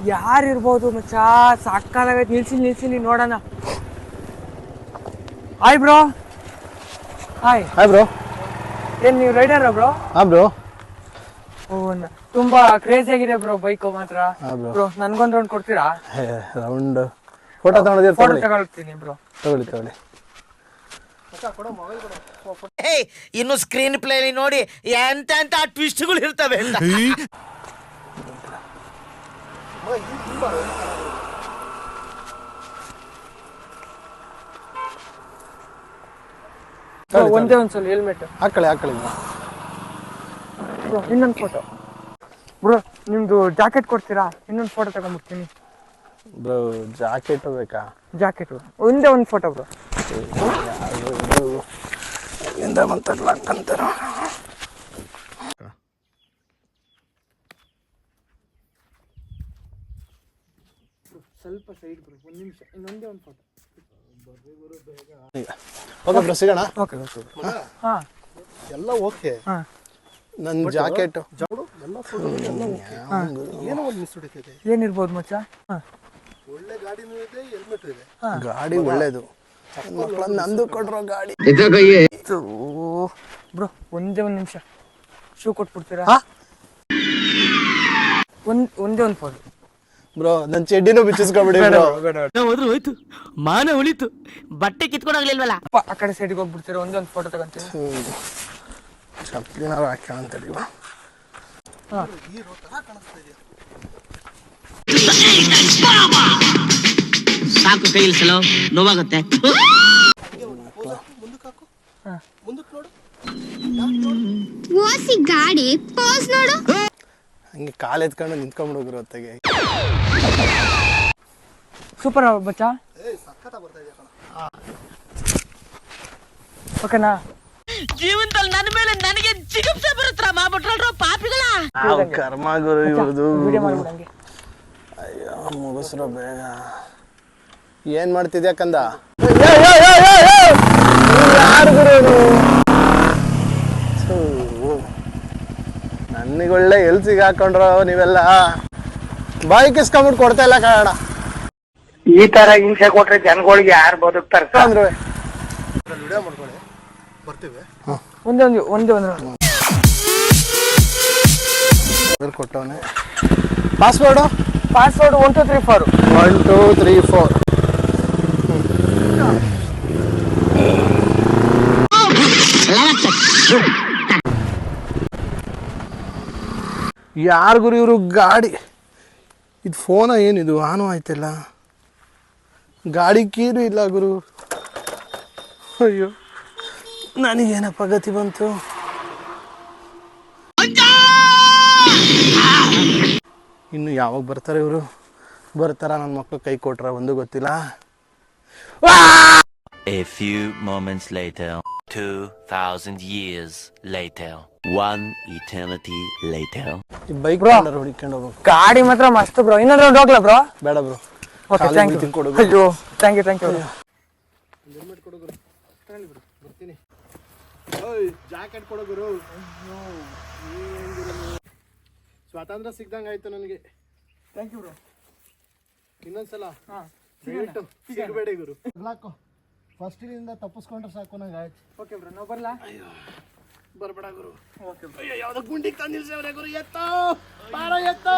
ಯಾರಿರ್ಬೋದು ಮಚ್ಚ, ಸಾಕಾಗೈತೆ. ನಿಲ್ಸಿ ನೋಡೋಣ. Hi bro. Hi bro. ಏನ್ ನೀವು ರೈಡರ್ ಬ್ರೋ? ಹಾ ಬ್ರೋ. ಓ, ತುಂಬಾ ಕ್ರೇಜಿ ಆಗಿದೆ ಬ್ರೋ ಬೈಕ್ ಮಾತ್ರ. ಬ್ರೋ ನನ್ಗೊಂದ್ ರೌಂಡ್ ಕೊಡ್ತೀರಾ? ರೌಂಡ್ ಫೋಟೋ ತಗೊಂಡಿದ್ದೀರಾ? ಫೋಟೋ ತಗೊಳ್ತೀನಿ ಬ್ರೋ. ತಗೊಳ್ಳಿ. ಇನ್ನು ಸ್ಕ್ರೀನ್ ಪ್ಲೇ ನೋಡಿ ಎಂತ ಟ್ವಿಸ್ಟ್ಗಳು ಇರ್ತವೆ. ಒಂದೇ ಒಂದ್ಸಲ ಹೆಲ್ಮೆಟ್ ಹಾಕೊಳ್ಳಿ. ಇನ್ನೊಂದು ಫೋಟೋ ಬ್ರೋ. ನಿಮ್ದು ಜಾಕೆಟ್ ಕೊಡ್ತೀರಾ? ಇನ್ನೊಂದು ಫೋಟೋ ತಗೊಂಡ್ಬಿಡ್ತೀನಿ ಬ್ರೋ. ಜಾಕೆಟ್ ಬೇಕಾ? ಜಾಕೆಟ್ ಒಂದೇ ಒಂದು ಫೋಟೋ ಬ್ರೋ. ಮಾತಾಡ್ಲಕ್ಕಂತಾರ. ಸ್ವಲ್ಪ ಸೈಡ್ ಬ್ರೋ, ಒಂದು ನಿಮಿಷ, ಇನ್ನೊಂದೇ ಒಂದು ಫೋಟೋ. ಓಕೆ ಬ್ರೋ, ಸಿಗೋಣ. ಓಕೆ. ಹಾ, ಎಲ್ಲ ಓಕೆ. ನನ್ನ ಜಾಕೆಟ್ ಏನೋ ಒಂದು ಮಿಸ್ ಹೊಡಿತಿದೆ. ಏನಿರ್ಬೋದು ಮಚ್ಚ? ಒಳ್ಳೆ ಗಾಡಿನೂ ಇದೆ, ಹೆಲ್ಮೆಟ್ ಇದೆ. ಗಾಡಿ ಒಳ್ಳೇದು. ನಂದು ಕೊಡ್ರೋ ಗಾಡಿ ಬ್ರೋ. ಒಂದೇ ಒಂದು ನಿಮಿಷ, ಶೂ ಕೊಟ್ಬಿಡ್ತೀರಾ? ಒಂದೇ ಒಂದು ಫೋಟೋ ಬ್ರೋ. ನನ್ನ ಚಡ್ಡಿನೂ ಬಿಚ್ಚಿಸ್ಕೊಬಿಡಿ ಬ್ರೋ. ಹೋದ್ರು ಹೋಯ್ತು, ಮಾನ ಉಳಿತು, ಬಟ್ಟೆ ಕಿತ್ಕೊಂಡೋಗ್ಲಿಲ್ವಲ್ಲ. ಆ ಕಡೆ ಸೈಡ್ಗೆ ಹೋಗ್ಬಿಡ್ತೀರಾ? ಒಂದೇ ಒಂದು ಫೋಟೋ ತಗೊಂತೀವಿ. ಚಪ್ಪಲಿನಾರು ಹಾಕ್ಯಂತೇಳಿ. ಸಾಕು, ಕೈ ಇಳಿಸಲು ನೋವಾಗುತ್ತೆ. ಗಾಡಿ ಪೋಸ್ ನೋಡು. ಹಂಗೆ ಕಾಲು ಎತ್ಕೊಂಡು ನಿಂತ್ಕೊಂಡ್ಬಿಡೋಗ್ರು ಹೊತ್ತಿಗೆ. ಸೂಪರ್ ಬಚ್ಚ. ಓಕೆನಾ? ಜೀವನದಲ್ಲಿ ನನ್ನ ಮೇಲೆ ನನಗೆ ಜಿಗುಪ್ಸೆ ಬರುತ್ತಾ ಮಾಡ್ಬಿಟ್ರಲ್ರೋ ಪಾಪಿಗಳ. ಕರ್ಮ ಗುರು ಇವ್ರದು. ವಿಡಿಯೋ ಮಾಡ್ಬಿಡಂಗೆ. ಅಯ್ಯೋ ಮುಗಿಸ್ರೋ ಬೇಗ. ಏನ್ ಮಾಡ್ತಿದ್ಯಾ ಕಂದ? ಯಾರು ಗುರು? ನನಗೊಳ್ಳೆ ಎಲ್ಸಿಗೆ ಹಾಕೊಂಡ್ರು ನೀವೆಲ್ಲ. ಬಾಯಿ ಕಿಸ್ಕೊಂಡ್ಬಿಟ್ಟು ಕೊಡ್ತಾ ಇಲ್ಲ ಕಾರಣ. ಈ ತರ ಹಿಂಸೆ ಕೊಟ್ರೆ ಜನಗಳಿಗೆ ಯಾರು ಬದುಕ್ತಾರೆ ಅಂದ್ರೆ ವಿಡಿಯೋ ಮಾಡ್ಕೊಳ್ಳಿ, ಬರ್ತೀವಿ. ಒಂದೇ ಕೊಟ್ಟವನೆ. ಪಾಸ್ವರ್ಡು 1 2 3 4. 1 2 3 4. ಯಾರು ಗುರು ಇವರು? ಗಾಡಿ ಇದು ಫೋನ ಏನಿದು? ಆನು ಆಯ್ತಿಲ್ಲ. ಗಾಡಿ ಕೀರು ಇಲ್ಲ ಗುರು. ಅಯ್ಯೋ, ನನಗೇನಪ್ಪ ಗತಿ ಬಂತು. ಇನ್ನು ಯಾವಾಗ ಬರ್ತಾರೆ ಇವರು? ಬರ್ತಾರ ನನ್ನ ಮಕ್ಕಳು ಕೈ ಕೊಟ್ರ ಒಂದು ಗೊತ್ತಿಲ್ಲ. A few moments later, 2000 years later, 1 eternity later. ಈ ಬೈಕ್ ಹುಡುಕೊಂಡು ಹೋಗ್ಬೇಕು. ಗಾಡಿ ಮಾತ್ರ ಮಸ್ತ್ ಬ್ರೋ. ಇನ್ನೊಂದು ರೌಂಡ್ ಹೋಗ್ಲಾ ಬ್ರೋ? ಬೇಡ ಬ್ರೋ. Okay, thank you. ಅಯ್ಯೋ, ಥ್ಯಾಂಕ್ ಯು. ಹೆಲ್ಮೆಟ್ ಕೊಡು ಗುರು. ತಗೊಳ್ಳಿ ಬಿಡು, ಬರ್ತೀನಿ. ಓಯ್, ಜಾಕೆಟ್ ಕೊಡು ಗುರು. ಸ್ವಾತಂತ್ರ್ಯ ಸಿಗ್ದಂಗೆ ಆಯ್ತು ನನಗೆ. Thank you bro. ಇನ್ನೊಂದ್ಸಲ ದಯವಿಟ್ಟು ಸಿಗಬೇಡಿ ಗುರು. ಹಾಕು, ಫಸ್ಟಿನಿಂದ ತಪ್ಪಿಸ್ಕೊಂಡ್ರೆ ಸಾಕು ನಂಗೆ ಆಯ್ತು. ಓಕೆ ಬ್ರೋ, ನಾವು ಬರಲಾ? ಬರ್ಬೇಡ ಗುರು. Okay bro. ಅಯ್ಯೋ, ಯಾವ್ದೋ ಗುಂಡಿಗೆ ತಂದಿಲ್ಸವ್ರೆ ಗುರು. ಎತ್ತೋ ಬಾರ, ಎತ್ತೋ.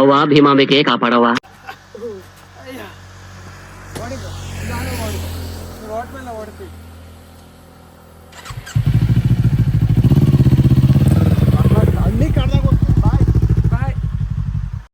ಅವ್ವ ಭೀಮಾಂಬಿಕೆ ಕಾಪಾಡವ್ವ. ಮಾಡಿ ಬ್ರೋ, ನಾನು ಮಾಡಿ. ನೀವು ಹೊರಟ ಮೇಲೆ ಹೊಡ್ತೀವಿ.